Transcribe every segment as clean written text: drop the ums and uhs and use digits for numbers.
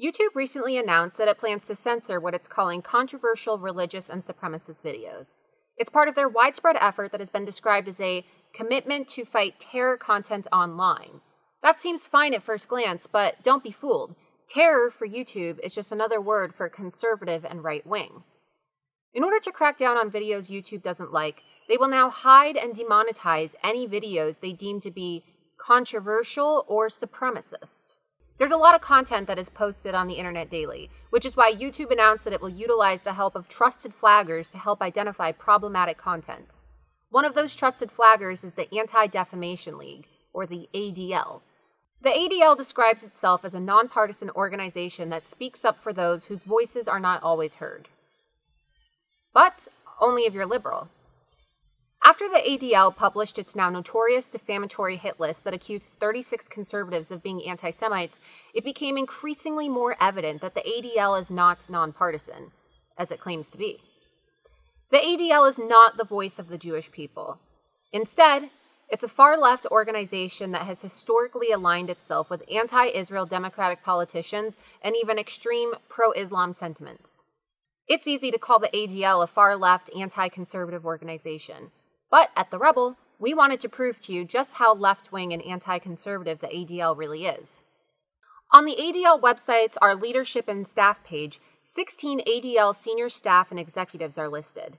YouTube recently announced that it plans to censor what it's calling controversial religious and supremacist videos. It's part of their widespread effort that has been described as a commitment to fight terror content online. That seems fine at first glance, but don't be fooled. Terror for YouTube is just another word for conservative and right-wing. In order to crack down on videos YouTube doesn't like, they will now hide and demonetize any videos they deem to be controversial or supremacist. There's a lot of content that is posted on the internet daily, which is why YouTube announced that it will utilize the help of trusted flaggers to help identify problematic content. One of those trusted flaggers is the Anti-Defamation League, or the ADL. The ADL describes itself as a nonpartisan organization that speaks up for those whose voices are not always heard. But only if you're liberal. After the ADL published its now notorious defamatory hit list that accused 36 conservatives of being anti-Semites, it became increasingly more evident that the ADL is not nonpartisan, as it claims to be. The ADL is not the voice of the Jewish people. Instead, it's a far-left organization that has historically aligned itself with anti-Israel Democratic politicians and even extreme pro-Islam sentiments. It's easy to call the ADL a far-left, anti-conservative organization. But at The Rebel, we wanted to prove to you just how left-wing and anti-conservative the ADL really is. On the ADL website's Our Leadership and Staff page, 16 ADL senior staff and executives are listed.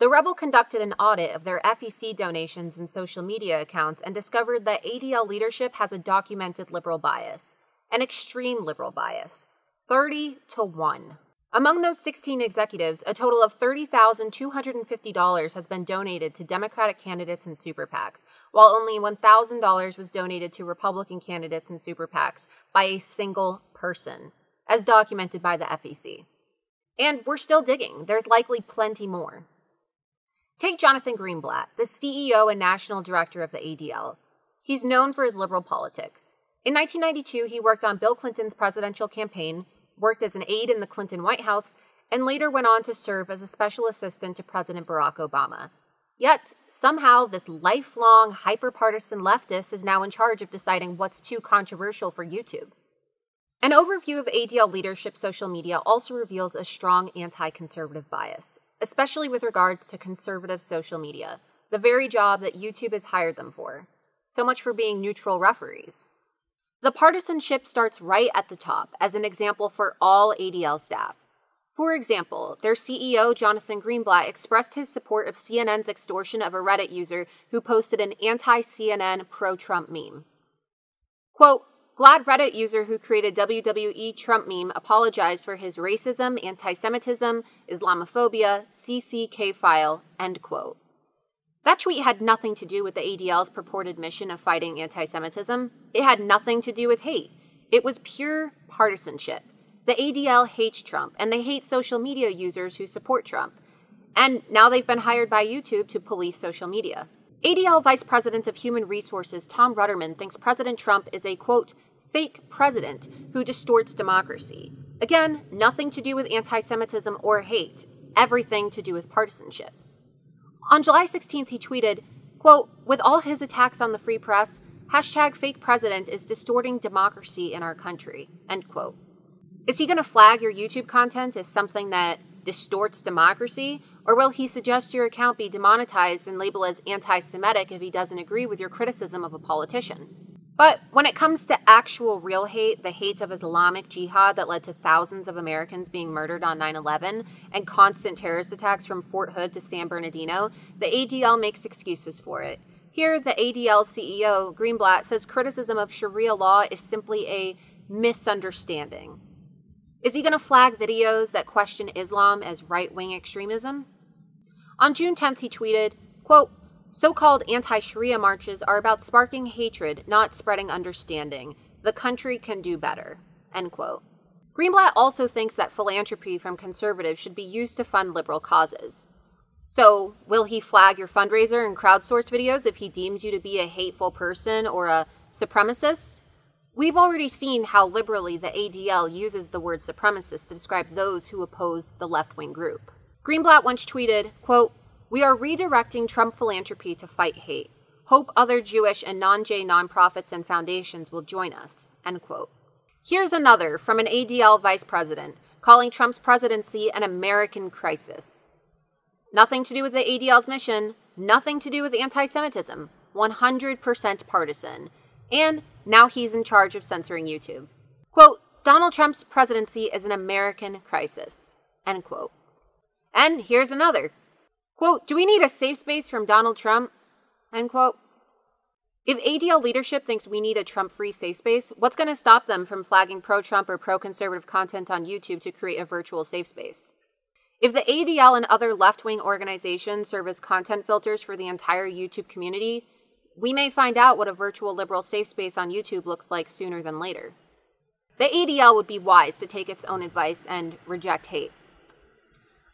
The Rebel conducted an audit of their FEC donations and social media accounts and discovered that ADL leadership has a documented liberal bias, an extreme liberal bias, 30-1. Among those 16 executives, a total of $30,250 has been donated to Democratic candidates and super PACs, while only $1,000 was donated to Republican candidates and super PACs by a single person, as documented by the FEC. And we're still digging. There's likely plenty more. Take Jonathan Greenblatt, the CEO and national director of the ADL. He's known for his liberal politics. In 1992, he worked on Bill Clinton's presidential campaign, worked as an aide in the Clinton White House, and later went on to serve as a special assistant to President Barack Obama. Yet, somehow, this lifelong, hyper-partisan leftist is now in charge of deciding what's too controversial for YouTube. An overview of ADL leadership social media also reveals a strong anti-conservative bias, especially with regards to conservative social media, the very job that YouTube has hired them for. So much for being neutral referees. The partisanship starts right at the top, as an example for all ADL staff. For example, their CEO, Jonathan Greenblatt, expressed his support of CNN's extortion of a Reddit user who posted an anti-CNN pro-Trump meme. Quote, "Glad Reddit user who created WWE Trump meme apologized for his racism, anti-Semitism, Islamophobia, CCK file," end quote. That tweet had nothing to do with the ADL's purported mission of fighting anti-Semitism. It had nothing to do with hate. It was pure partisanship. The ADL hates Trump, and they hate social media users who support Trump. And now they've been hired by YouTube to police social media. ADL Vice President of Human Resources Tom Rutterman thinks President Trump is a, quote, fake president who distorts democracy. Again, nothing to do with anti-Semitism or hate. Everything to do with partisanship. On July 16th, he tweeted, quote, "With all his attacks on the free press, hashtag fake president is distorting democracy in our country," end quote. Is he going to flag your YouTube content as something that distorts democracy? Or will he suggest your account be demonetized and labeled as anti-Semitic if he doesn't agree with your criticism of a politician? But when it comes to actual real hate, the hate of Islamic jihad that led to thousands of Americans being murdered on 9/11 and constant terrorist attacks from Fort Hood to San Bernardino, the ADL makes excuses for it. Here, the ADL CEO, Greenblatt, says criticism of Sharia law is simply a misunderstanding. Is he going to flag videos that question Islam as right-wing extremism? On June 10th, he tweeted, quote, "So-called anti-Sharia marches are about sparking hatred, not spreading understanding. The country can do better," end quote. Greenblatt also thinks that philanthropy from conservatives should be used to fund liberal causes. So, will he flag your fundraiser and crowdsource videos if he deems you to be a hateful person or a supremacist? We've already seen how liberally the ADL uses the word supremacist to describe those who oppose the left-wing group. Greenblatt once tweeted, quote, "We are redirecting Trump philanthropy to fight hate. Hope other Jewish and non-J nonprofits and foundations will join us," end quote. Here's another from an ADL vice president, calling Trump's presidency an American crisis. Nothing to do with the ADL's mission, nothing to do with anti-Semitism, 100% partisan. And now he's in charge of censoring YouTube. Quote, Donald Trump's presidency is an American crisis. End quote. And here's another. Quote, do we need a safe space from Donald Trump? End quote. If ADL leadership thinks we need a Trump-free safe space, what's going to stop them from flagging pro-Trump or pro-conservative content on YouTube to create a virtual safe space? If the ADL and other left-wing organizations serve as content filters for the entire YouTube community, we may find out what a virtual liberal safe space on YouTube looks like sooner than later. The ADL would be wise to take its own advice and reject hate.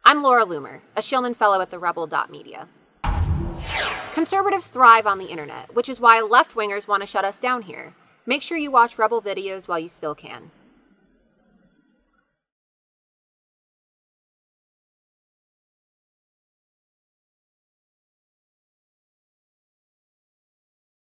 I'm Laura Loomer, a Shillman Fellow at the Rebel.media. Conservatives thrive on the internet, which is why left-wingers want to shut us down here. Make sure you watch Rebel videos while you still can.